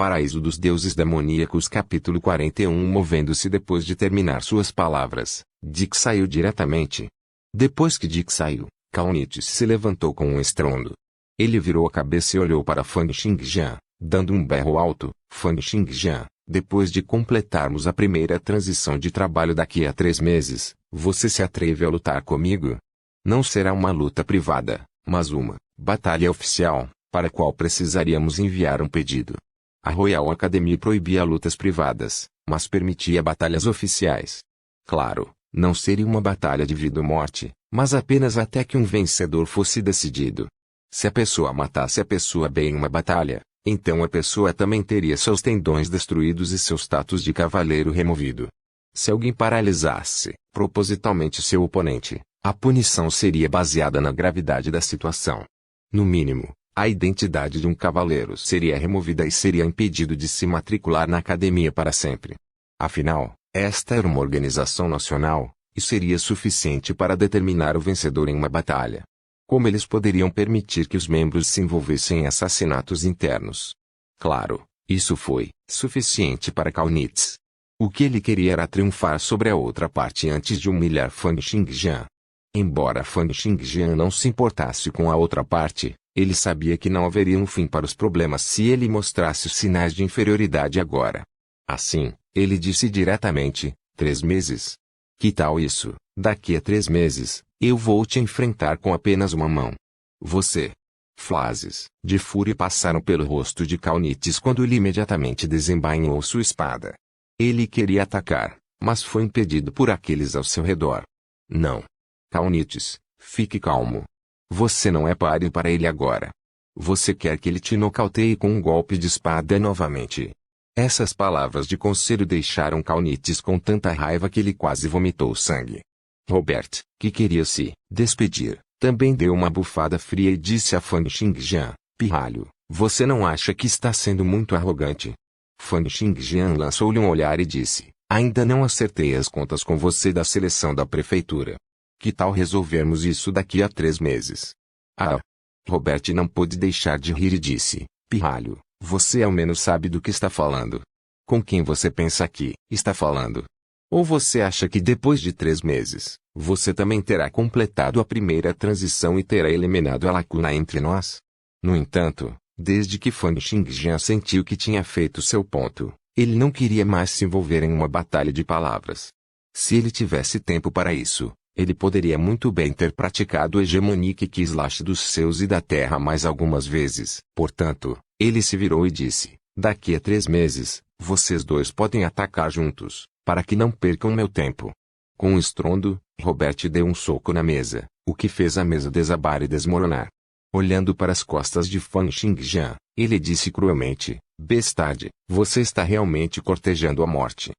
Paraíso dos Deuses Demoníacos capítulo 41. Movendo-se depois de terminar suas palavras, Dick saiu diretamente. Depois que Dick saiu, Kaunitis se levantou com um estrondo. Ele virou a cabeça e olhou para Fang Xingjian, dando um berro alto. Fang Xingjian, depois de completarmos a primeira transição de trabalho daqui a 3 meses, você se atreve a lutar comigo? Não será uma luta privada, mas uma batalha oficial, para a qual precisaríamos enviar um pedido. A Royal Academy proibia lutas privadas, mas permitia batalhas oficiais. Claro, não seria uma batalha de vida ou morte, mas apenas até que um vencedor fosse decidido. Se a pessoa matasse a pessoa bem em uma batalha, então a pessoa também teria seus tendões destruídos e seu status de cavaleiro removido. Se alguém paralisasse, propositalmente seu oponente, a punição seria baseada na gravidade da situação. No mínimo, a identidade de um cavaleiro seria removida e seria impedido de se matricular na academia para sempre. Afinal, esta era uma organização nacional, e seria suficiente para determinar o vencedor em uma batalha. Como eles poderiam permitir que os membros se envolvessem em assassinatos internos? Claro, isso foi suficiente para Kaunitz. O que ele queria era triunfar sobre a outra parte antes de humilhar Fang Xingjian. Embora Fang Xingjian não se importasse com a outra parte, ele sabia que não haveria um fim para os problemas se ele mostrasse os sinais de inferioridade agora. Assim, ele disse diretamente: 3 meses. Que tal isso? Daqui a 3 meses, eu vou te enfrentar com apenas uma mão. Você. Frases de fúria passaram pelo rosto de Kaunitis quando ele imediatamente desembainhou sua espada. Ele queria atacar, mas foi impedido por aqueles ao seu redor. Não. Kaunitis, fique calmo. Você não é páreo para ele agora. Você quer que ele te nocauteie com um golpe de espada novamente. Essas palavras de conselho deixaram Kaunitis com tanta raiva que ele quase vomitou sangue. Robert, que queria se despedir, também deu uma bufada fria e disse a Fang Xingjian: pirralho, você não acha que está sendo muito arrogante? Fang Xingjian lançou-lhe um olhar e disse: ainda não acertei as contas com você da seleção da prefeitura. Que tal resolvermos isso daqui a 3 meses? Ah! Robert não pôde deixar de rir e disse: pirralho, você ao menos sabe do que está falando. Com quem você pensa que está falando? Ou você acha que depois de 3 meses, você também terá completado a primeira transição e terá eliminado a lacuna entre nós? No entanto, desde que Fang Xingjian sentiu que tinha feito seu ponto, ele não queria mais se envolver em uma batalha de palavras. Se ele tivesse tempo para isso, ele poderia muito bem ter praticado o Hegemonic Slash dos seus e da Terra mais algumas vezes. Portanto, ele se virou e disse: daqui a 3 meses, vocês dois podem atacar juntos, para que não percam meu tempo. Com um estrondo, Robert deu um soco na mesa, o que fez a mesa desabar e desmoronar. Olhando para as costas de Fang Xingjian, ele disse cruelmente: bastarde, você está realmente cortejando a morte.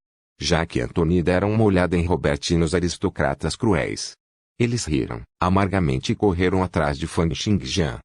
Jack e Anthony deram uma olhada em Robert e nos aristocratas cruéis. Eles riram amargamente e correram atrás de Fang Xingjian.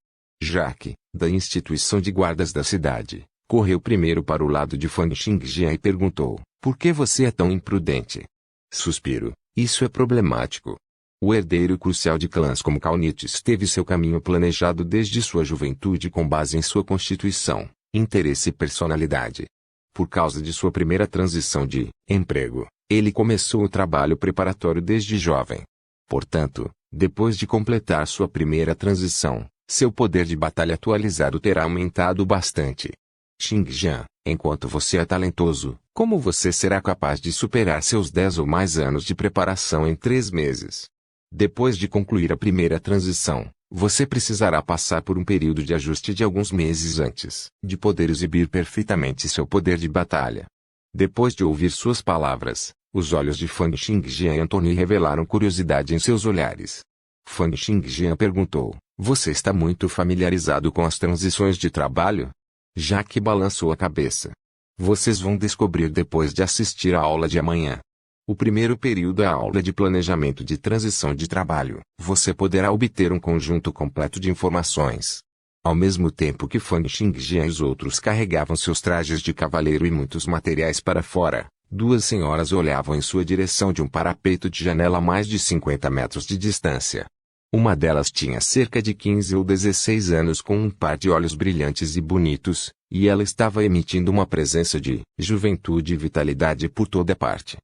Jack, da instituição de guardas da cidade, correu primeiro para o lado de Fang Xingjian e perguntou: por que você é tão imprudente? Suspiro: isso é problemático. O herdeiro crucial de clãs como Kaunitis teve seu caminho planejado desde sua juventude com base em sua constituição, interesse e personalidade. Por causa de sua primeira transição de emprego, ele começou o trabalho preparatório desde jovem. Portanto, depois de completar sua primeira transição, seu poder de batalha atualizado terá aumentado bastante. Xingjian, enquanto você é talentoso, como você será capaz de superar seus 10 ou mais anos de preparação em 3 meses? Depois de concluir a primeira transição, você precisará passar por um período de ajuste de alguns meses antes de poder exibir perfeitamente seu poder de batalha. Depois de ouvir suas palavras, os olhos de Fang Xingjian e Anthony revelaram curiosidade em seus olhares. Fang Xingjian perguntou: você está muito familiarizado com as transições de trabalho? Jack balançou a cabeça. Vocês vão descobrir depois de assistir à aula de amanhã. O primeiro período é a aula de planejamento de transição de trabalho. Você poderá obter um conjunto completo de informações. Ao mesmo tempo que Fang Xingjian e os outros carregavam seus trajes de cavaleiro e muitos materiais para fora, 2 senhoras olhavam em sua direção de um parapeito de janela a mais de 50 metros de distância. Uma delas tinha cerca de 15 ou 16 anos com um par de olhos brilhantes e bonitos, E ela estava emitindo uma presença de juventude e vitalidade por toda parte.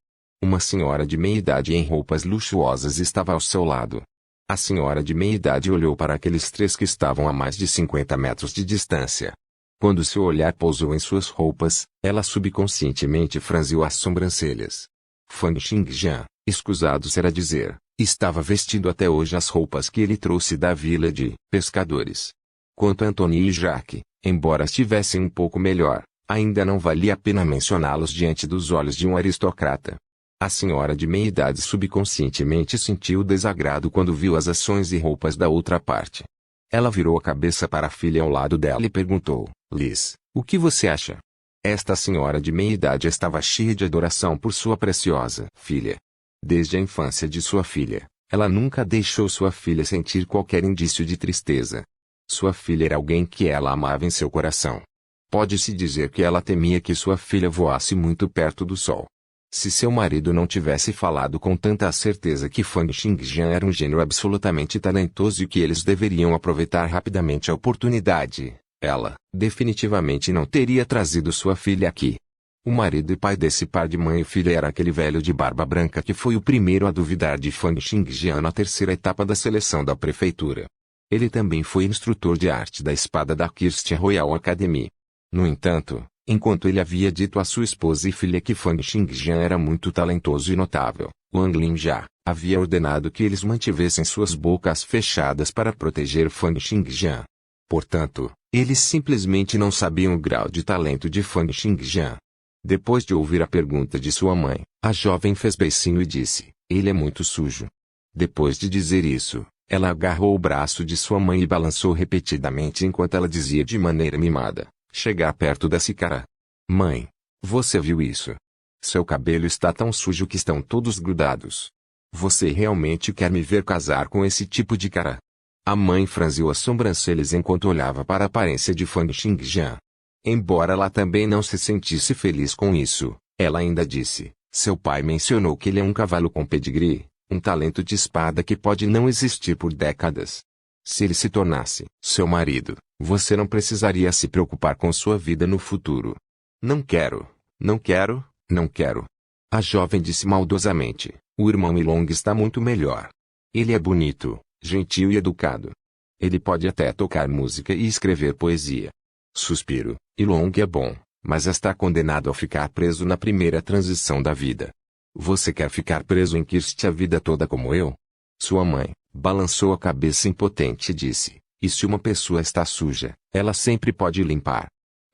Uma senhora de meia-idade em roupas luxuosas estava ao seu lado. A senhora de meia-idade olhou para aqueles três que estavam a mais de 50 metros de distância. Quando seu olhar pousou em suas roupas, ela subconscientemente franziu as sobrancelhas. Fang Xingjian, escusado será dizer, estava vestindo até hoje as roupas que ele trouxe da vila de pescadores. Quanto a Anthony e Jack, embora estivessem um pouco melhor, ainda não valia a pena mencioná-los diante dos olhos de um aristocrata. A senhora de meia-idade subconscientemente sentiu desagrado quando viu as ações e roupas da outra parte. Ela virou a cabeça para a filha ao lado dela e perguntou: Liz, o que você acha? Esta senhora de meia-idade estava cheia de adoração por sua preciosa filha. Desde a infância de sua filha, ela nunca deixou sua filha sentir qualquer indício de tristeza. Sua filha era alguém que ela amava em seu coração. Pode-se dizer que ela temia que sua filha voasse muito perto do sol. Se seu marido não tivesse falado com tanta certeza que Fang Xingjian era um gênio absolutamente talentoso e que eles deveriam aproveitar rapidamente a oportunidade, ela, definitivamente não teria trazido sua filha aqui. O marido e pai desse par de mãe e filha era aquele velho de barba branca que foi o primeiro a duvidar de Fang Xingjian na terceira etapa da seleção da prefeitura. Ele também foi instrutor de arte da espada da Christian Royal Academy. No entanto, enquanto ele havia dito à sua esposa e filha que Fang Xingjian era muito talentoso e notável, Wang Lin já havia ordenado que eles mantivessem suas bocas fechadas para proteger Fang Xingjian. Portanto, eles simplesmente não sabiam o grau de talento de Fang Xingjian. Depois de ouvir a pergunta de sua mãe, a jovem fez beicinho e disse: ele é muito sujo. Depois de dizer isso, ela agarrou o braço de sua mãe e balançou repetidamente enquanto ela dizia de maneira mimada: chegar perto desse cara. Mãe, você viu isso? Seu cabelo está tão sujo que estão todos grudados. Você realmente quer me ver casar com esse tipo de cara? A mãe franziu as sobrancelhas enquanto olhava para a aparência de Fang Xingjian. Embora ela também não se sentisse feliz com isso, ela ainda disse: seu pai mencionou que ele é um cavalo com pedigree, um talento de espada que pode não existir por décadas. Se ele se tornasse seu marido, você não precisaria se preocupar com sua vida no futuro. Não quero, não quero, não quero. A jovem disse maldosamente: o irmão Ilong está muito melhor. Ele é bonito, gentil e educado. Ele pode até tocar música e escrever poesia. Suspiro: Ilong é bom, mas está condenado a ficar preso na primeira transição da vida. Você quer ficar preso em Kirst a vida toda como eu? Sua mãe balançou a cabeça impotente e disse: e se uma pessoa está suja, ela sempre pode limpar.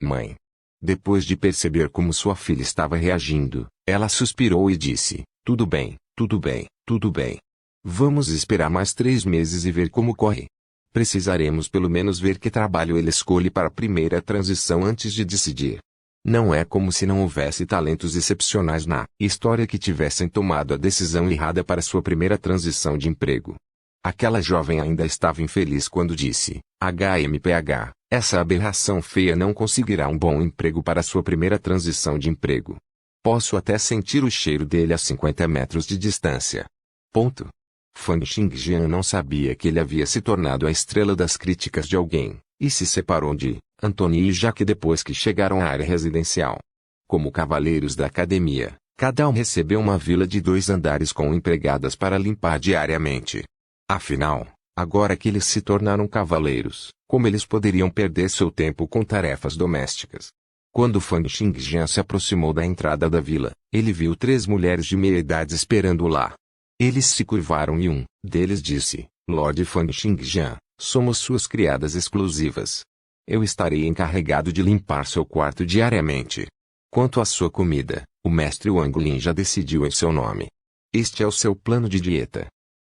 Mãe. Depois de perceber como sua filha estava reagindo, ela suspirou e disse: tudo bem, tudo bem, tudo bem. Vamos esperar mais 3 meses e ver como corre. Precisaremos pelo menos ver que trabalho ele escolhe para a primeira transição antes de decidir. Não é como se não houvesse talentos excepcionais na história que tivessem tomado a decisão errada para sua primeira transição de emprego. Aquela jovem ainda estava infeliz quando disse: HMPH, essa aberração feia não conseguirá um bom emprego para sua primeira transição de emprego. Posso até sentir o cheiro dele a 50 metros de distância. Ponto. Fang Xingjian não sabia que ele havia se tornado a estrela das críticas de alguém, e se separou de Anthony e Jack depois que chegaram à área residencial. Como cavaleiros da academia, cada um recebeu uma vila de 2 andares com empregadas para limpar diariamente. Afinal, agora que eles se tornaram cavaleiros, como eles poderiam perder seu tempo com tarefas domésticas? Quando Fang Xingjian se aproximou da entrada da vila, ele viu 3 mulheres de meia idade esperando lá. Eles se curvaram e um deles disse: Lord Fang Xingjian, somos suas criadas exclusivas. Eu estarei encarregado de limpar seu quarto diariamente. Quanto à sua comida, o mestre Wang Lin já decidiu em seu nome. Este é o seu plano de dieta.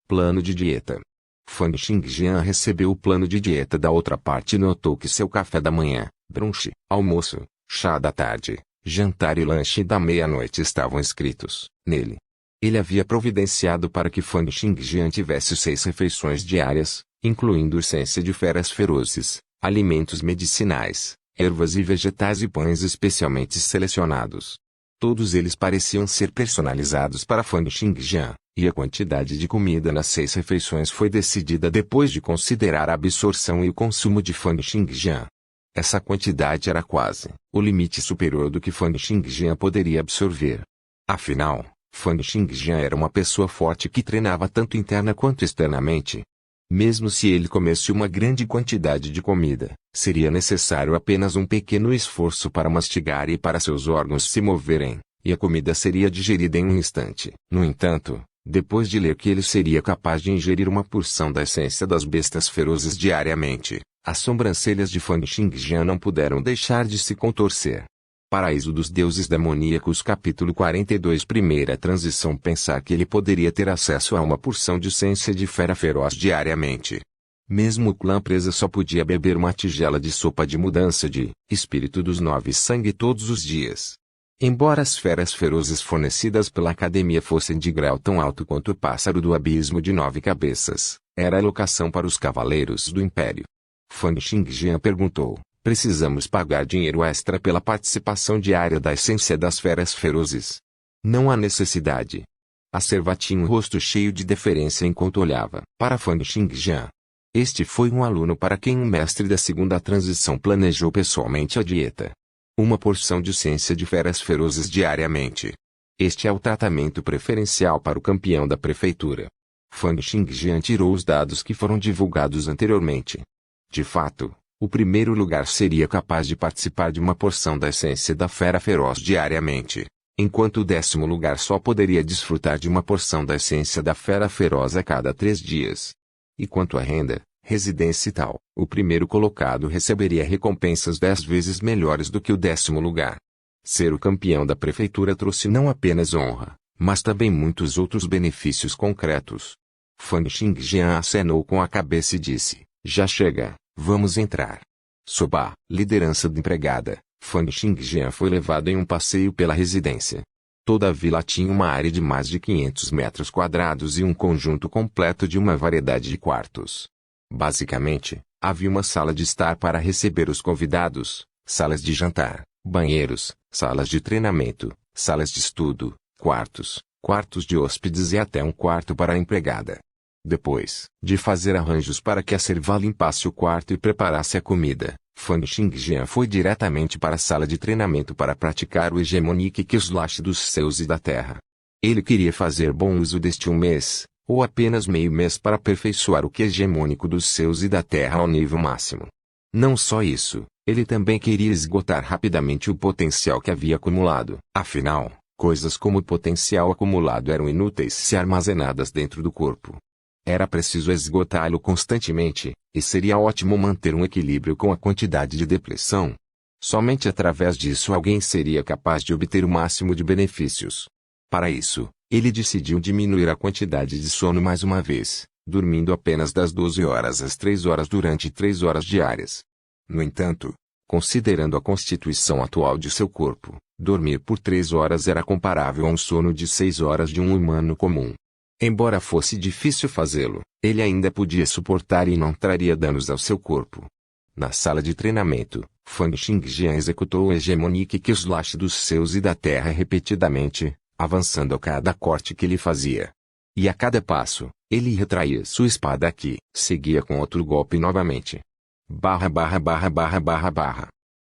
Plano de dieta. Fang Xingjian recebeu o plano de dieta da outra parte e notou que seu café da manhã, brunch, almoço, chá da tarde, jantar e lanche da meia-noite estavam escritos nele. Ele havia providenciado para que Fang Xingjian tivesse 6 refeições diárias, incluindo essência de feras ferozes, alimentos medicinais, ervas e vegetais e pães especialmente selecionados. Todos eles pareciam ser personalizados para Fang Xingjian, e a quantidade de comida nas 6 refeições foi decidida depois de considerar a absorção e o consumo de Fang Xingjian. Essa quantidade era quase o limite superior do que Fan Xingjian poderia absorver. Afinal, Fan Xingjian era uma pessoa forte que treinava tanto interna quanto externamente. Mesmo se ele comesse uma grande quantidade de comida, seria necessário apenas um pequeno esforço para mastigar e para seus órgãos se moverem, e a comida seria digerida em um instante. No entanto, depois de ler que ele seria capaz de ingerir uma porção da essência das bestas ferozes diariamente, as sobrancelhas de Fan Xingjian não puderam deixar de se contorcer. Paraíso dos Deuses Demoníacos capítulo 42 Primeira transição. Pensar que ele poderia ter acesso a uma porção de essência de fera feroz diariamente. Mesmo o clã presa só podia beber uma tigela de sopa de mudança de espírito dos 9 sangue todos os dias. Embora as feras ferozes fornecidas pela academia fossem de grau tão alto quanto o pássaro do abismo de 9 cabeças, era a alocação para os cavaleiros do Império. Fan Xingjian perguntou: precisamos pagar dinheiro extra pela participação diária da essência das feras ferozes? Não há necessidade. A serva tinha um rosto cheio de deferência enquanto olhava para Fan Xingjian. Este foi um aluno para quem o mestre da segunda transição planejou pessoalmente a dieta. Uma porção de essência de feras ferozes diariamente. Este é o tratamento preferencial para o campeão da prefeitura. Fan Xingjian tirou os dados que foram divulgados anteriormente. De fato, o primeiro lugar seria capaz de participar de uma porção da essência da fera feroz diariamente, enquanto o 10º lugar só poderia desfrutar de uma porção da essência da fera feroz a cada 3 dias. E quanto à renda, residência e tal, o primeiro colocado receberia recompensas 10 vezes melhores do que o 10º lugar. Ser o campeão da prefeitura trouxe não apenas honra, mas também muitos outros benefícios concretos. Fan Xingjian acenou com a cabeça e disse: já chega. Vamos entrar. Sob a liderança da empregada, Fan Xingjian foi levado em um passeio pela residência. Toda a vila tinha uma área de mais de 500 metros quadrados e um conjunto completo de uma variedade de quartos. Basicamente, havia uma sala de estar para receber os convidados, salas de jantar, banheiros, salas de treinamento, salas de estudo, quartos de hóspedes e até um quarto para a empregada. Depois de fazer arranjos para que a serva limpasse o quarto e preparasse a comida, Fan Xingjian foi diretamente para a sala de treinamento para praticar o Hegemonic Slash dos céus e da terra. Ele queria fazer bom uso deste um mês, ou apenas meio mês para aperfeiçoar o que hegemônico dos céus e da terra ao nível máximo. Não só isso, ele também queria esgotar rapidamente o potencial que havia acumulado. Afinal, coisas como o potencial acumulado eram inúteis se armazenadas dentro do corpo. Era preciso esgotá-lo constantemente, e seria ótimo manter um equilíbrio com a quantidade de depleção. Somente através disso alguém seria capaz de obter o máximo de benefícios. Para isso, ele decidiu diminuir a quantidade de sono mais uma vez, dormindo apenas das 12 horas às 3 horas durante 3 horas diárias. No entanto, considerando a constituição atual de seu corpo, dormir por 3 horas era comparável a um sono de 6 horas de um humano comum. Embora fosse difícil fazê-lo, ele ainda podia suportar e não traria danos ao seu corpo. Na sala de treinamento, Fan Xingjian executou o Hegemonic Slash dos céus e da terra repetidamente, avançando a cada corte que ele fazia. E a cada passo, ele retraía sua espada aqui, seguia com outro golpe novamente.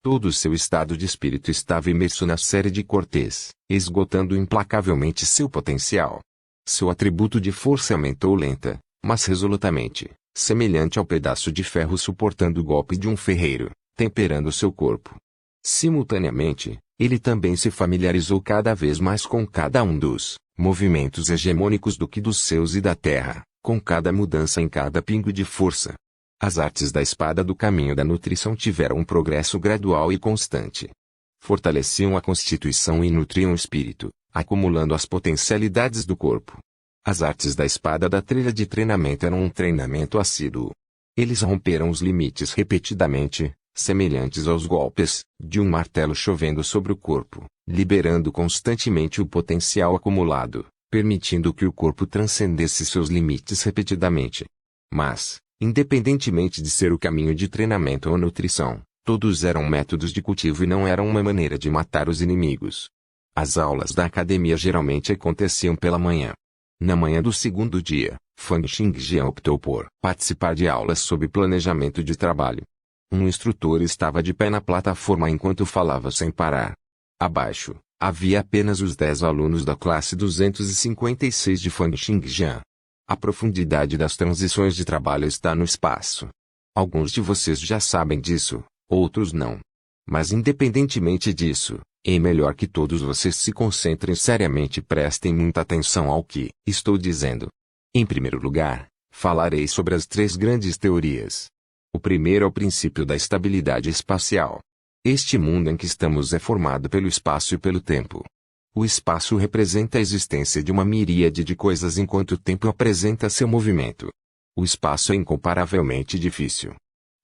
Todo o seu estado de espírito estava imerso na série de cortes, esgotando implacavelmente seu potencial. Seu atributo de força aumentou lenta, mas resolutamente, semelhante ao pedaço de ferro suportando o golpe de um ferreiro, temperando seu corpo. Simultaneamente, ele também se familiarizou cada vez mais com cada um dos movimentos hegemônicos do que dos céus e da terra, com cada mudança em cada pingo de força. As artes da espada do caminho da nutrição tiveram um progresso gradual e constante. Fortaleciam a constituição e nutriam o espírito, acumulando as potencialidades do corpo. As artes da espada da trilha de treinamento eram um treinamento assíduo. Eles romperam os limites repetidamente, semelhantes aos golpes de um martelo chovendo sobre o corpo, liberando constantemente o potencial acumulado, permitindo que o corpo transcendesse seus limites repetidamente. Mas, independentemente de ser o caminho de treinamento ou nutrição, todos eram métodos de cultivo e não eram uma maneira de matar os inimigos. As aulas da academia geralmente aconteciam pela manhã. Na manhã do segundo dia, Fan Xingjian optou por participar de aulas sobre planejamento de trabalho. Um instrutor estava de pé na plataforma enquanto falava sem parar. Abaixo, havia apenas os 10 alunos da classe 256 de Fang Xingjian. A profundidade das transições de trabalho está no espaço. Alguns de vocês já sabem disso, outros não. Mas independentemente disso, é melhor que todos vocês se concentrem seriamente e prestem muita atenção ao que estou dizendo. Em primeiro lugar, falarei sobre as 3 grandes teorias. O primeiro é o princípio da estabilidade espacial. Este mundo em que estamos é formado pelo espaço e pelo tempo. O espaço representa a existência de uma miríade de coisas enquanto o tempo apresenta seu movimento. O espaço é incomparavelmente difícil.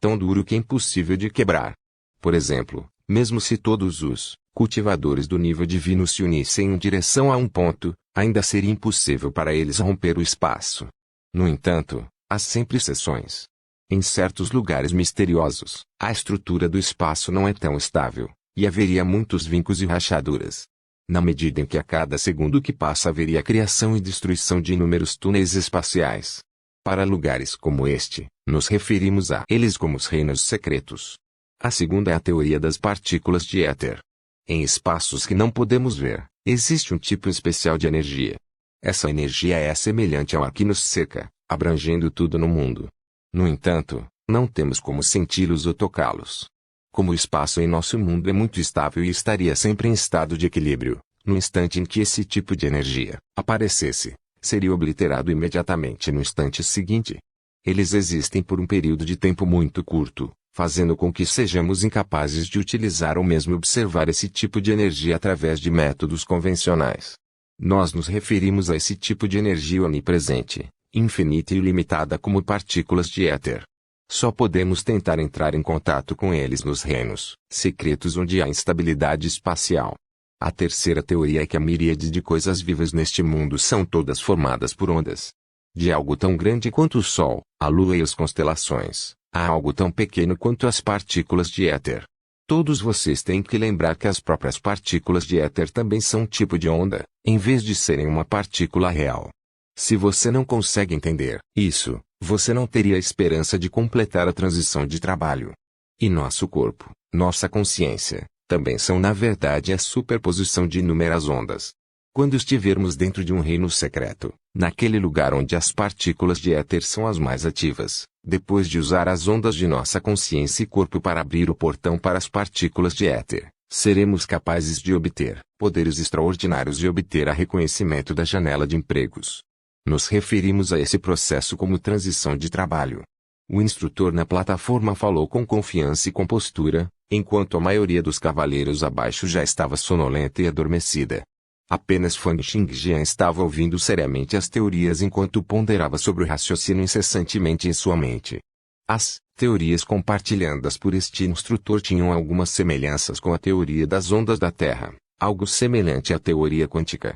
Tão duro que é impossível de quebrar. Por exemplo, mesmo se todos os cultivadores do nível divino se unissem em direção a um ponto, ainda seria impossível para eles romper o espaço. No entanto, há sempre exceções. Em certos lugares misteriosos, a estrutura do espaço não é tão estável, e haveria muitos vincos e rachaduras. Na medida em que a cada segundo que passa haveria criação e destruição de inúmeros túneis espaciais. Para lugares como este, nos referimos a eles como os reinos secretos. A segunda é a teoria das partículas de éter. Em espaços que não podemos ver, existe um tipo especial de energia. Essa energia é semelhante ao ar que nos cerca, abrangendo tudo no mundo. No entanto, não temos como senti-los ou tocá-los. Como o espaço em nosso mundo é muito estável e estaria sempre em estado de equilíbrio, no instante em que esse tipo de energia aparecesse, seria obliterado imediatamente no instante seguinte. Eles existem por um período de tempo muito curto, fazendo com que sejamos incapazes de utilizar ou mesmo observar esse tipo de energia através de métodos convencionais. Nós nos referimos a esse tipo de energia onipresente, infinita e ilimitada como partículas de éter. Só podemos tentar entrar em contato com eles nos reinos secretos onde há instabilidade espacial. A terceira teoria é que a miríade de coisas vivas neste mundo são todas formadas por ondas. De algo tão grande quanto o Sol, a Lua e as constelações, a algo tão pequeno quanto as partículas de éter. Todos vocês têm que lembrar que as próprias partículas de éter também são um tipo de onda, em vez de serem uma partícula real. Se você não consegue entender isso, você não teria esperança de completar a transição de trabalho. E nosso corpo, nossa consciência, também são na verdade a superposição de inúmeras ondas. Quando estivermos dentro de um reino secreto, naquele lugar onde as partículas de éter são as mais ativas, depois de usar as ondas de nossa consciência e corpo para abrir o portão para as partículas de éter, seremos capazes de obter poderes extraordinários e obter a reconhecimento da janela de empregos. Nos referimos a esse processo como transição de trabalho. O instrutor na plataforma falou com confiança e compostura, enquanto a maioria dos cavaleiros abaixo já estava sonolenta e adormecida. Apenas Fang Xingjian estava ouvindo seriamente as teorias enquanto ponderava sobre o raciocínio incessantemente em sua mente. As teorias compartilhadas por este instrutor tinham algumas semelhanças com a teoria das ondas da Terra, algo semelhante à teoria quântica.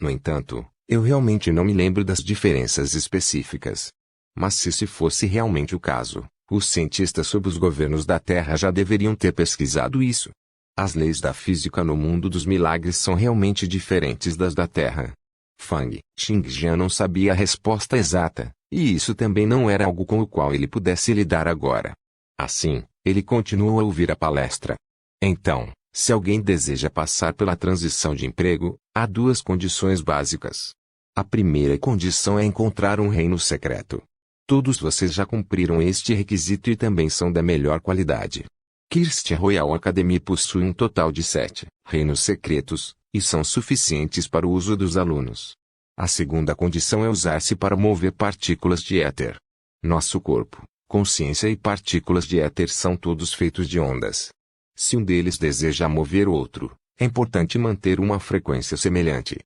No entanto, eu realmente não me lembro das diferenças específicas. Mas se esse fosse realmente o caso, os cientistas sob os governos da Terra já deveriam ter pesquisado isso. As leis da física no mundo dos milagres são realmente diferentes das da Terra. Fang Xingjian não sabia a resposta exata, e isso também não era algo com o qual ele pudesse lidar agora. Assim, ele continuou a ouvir a palestra. Então, se alguém deseja passar pela transição de emprego, há 2 condições básicas. A primeira condição é encontrar um reino secreto. Todos vocês já cumpriram este requisito e também são da melhor qualidade. Kirsty Royal Academy possui um total de 7 reinos secretos, e são suficientes para o uso dos alunos. A segunda condição é usar-se para mover partículas de éter. Nosso corpo, consciência e partículas de éter são todos feitos de ondas. Se um deles deseja mover outro, é importante manter uma frequência semelhante.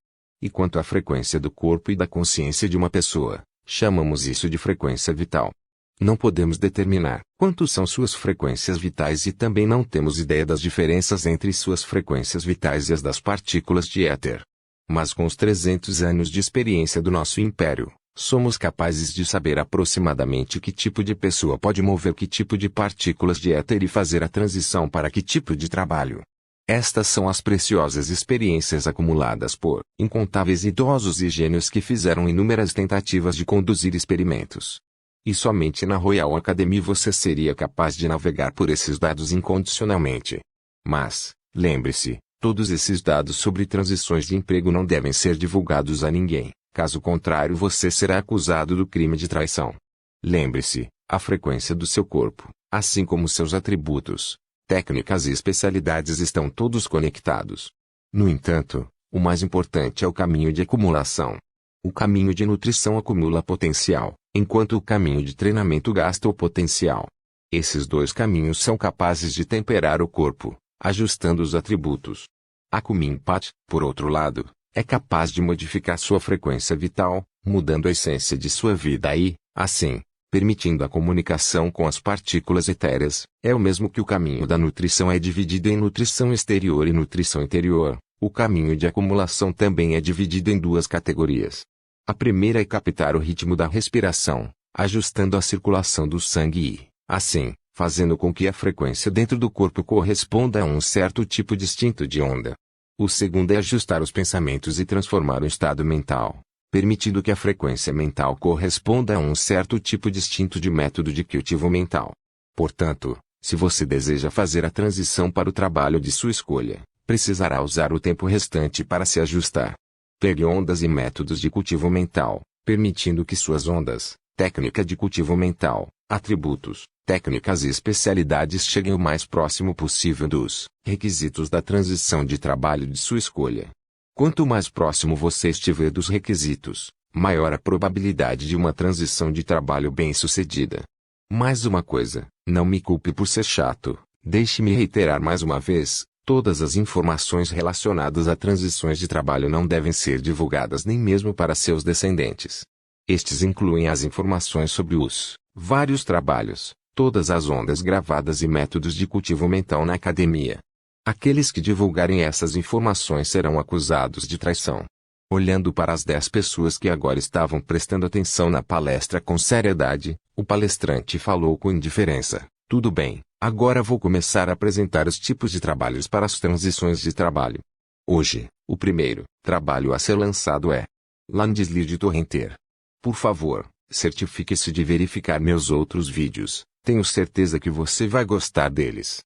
E quanto à frequência do corpo e da consciência de uma pessoa, chamamos isso de frequência vital. Não podemos determinar quanto são suas frequências vitais e também não temos ideia das diferenças entre suas frequências vitais e as das partículas de éter. Mas com os 300 anos de experiência do nosso império, somos capazes de saber aproximadamente que tipo de pessoa pode mover que tipo de partículas de éter e fazer a transição para que tipo de trabalho. Estas são as preciosas experiências acumuladas por incontáveis idosos e gênios que fizeram inúmeras tentativas de conduzir experimentos. E somente na Royal Academy você seria capaz de navegar por esses dados incondicionalmente. Mas, lembre-se, todos esses dados sobre transições de emprego não devem ser divulgados a ninguém, caso contrário você será acusado do crime de traição. Lembre-se, a frequência do seu corpo, assim como seus atributos, técnicas e especialidades estão todos conectados. No entanto, o mais importante é o caminho de acumulação. O caminho de nutrição acumula potencial, enquanto o caminho de treinamento gasta o potencial. Esses dois caminhos são capazes de temperar o corpo, ajustando os atributos. A Kuminpat, por outro lado, é capaz de modificar sua frequência vital, mudando a essência de sua vida e, assim, permitindo a comunicação com as partículas etéreas. É o mesmo que o caminho da nutrição é dividido em nutrição exterior e nutrição interior. O caminho de acumulação também é dividido em duas categorias. A primeira é captar o ritmo da respiração, ajustando a circulação do sangue e, assim, fazendo com que a frequência dentro do corpo corresponda a um certo tipo distinto de onda. O segundo é ajustar os pensamentos e transformar o estado mental, permitindo que a frequência mental corresponda a um certo tipo distinto de método de cultivo mental. Portanto, se você deseja fazer a transição para o trabalho de sua escolha, precisará usar o tempo restante para se ajustar. Pegue ondas e métodos de cultivo mental, permitindo que suas ondas, técnica de cultivo mental, atributos, técnicas e especialidades cheguem o mais próximo possível dos requisitos da transição de trabalho de sua escolha. Quanto mais próximo você estiver dos requisitos, maior a probabilidade de uma transição de trabalho bem-sucedida. Mais uma coisa, não me culpe por ser chato, deixe-me reiterar mais uma vez. Todas as informações relacionadas a transições de trabalho não devem ser divulgadas nem mesmo para seus descendentes. Estes incluem as informações sobre os vários trabalhos, todas as ondas gravadas e métodos de cultivo mental na academia. Aqueles que divulgarem essas informações serão acusados de traição. Olhando para as 10 pessoas que agora estavam prestando atenção na palestra com seriedade, o palestrante falou com indiferença. Tudo bem, agora vou começar a apresentar os tipos de trabalhos para as transições de trabalho. Hoje, o primeiro trabalho a ser lançado é Landeslied Torrenter. Por favor, certifique-se de verificar meus outros vídeos, tenho certeza que você vai gostar deles.